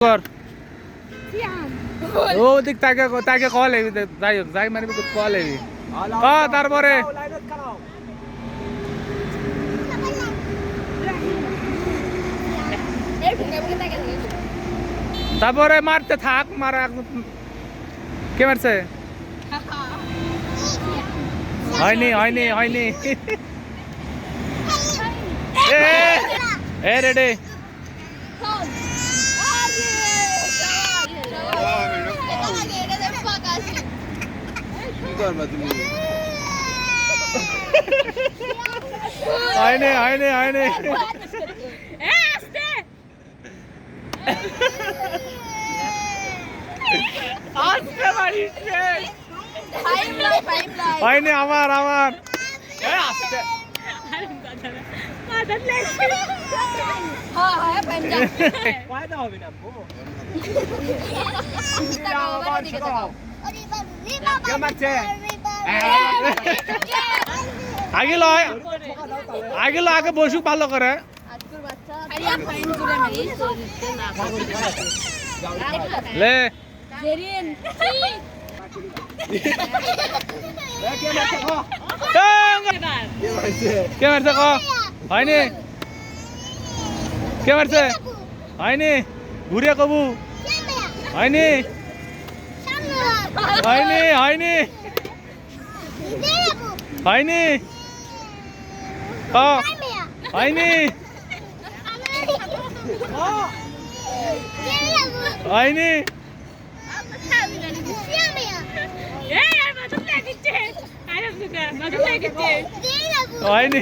কর ও দিক তাকে তাকে কল এবি যাই হোক যাই মারবি তো কল এবি তারপরে তারপরে মারতে থাক মারা কে মারছে হয়নি হয়নি হয়নি এ রেডি হয়নি হয়নি হয়নি হয়নি আমার আমার আগে আগে বসুক ভালো করে লে কে মারছে ক হয়নি কে মারছে হয়নি ঘুরে কবু হয়নি হয়নি হয়নি হয়নি হয়নি হয়নি হয়নি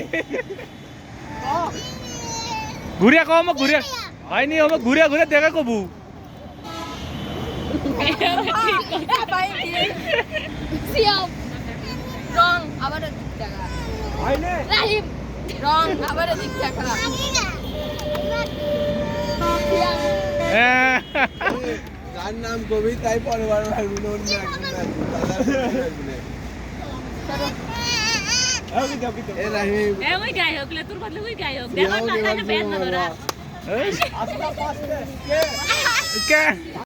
ঘুরিয়া কম ঘুরিয়া হয়নি আমার ঘুরিয়া ঘুরে দেখা কবু যার নাম কবি তাই পরের কে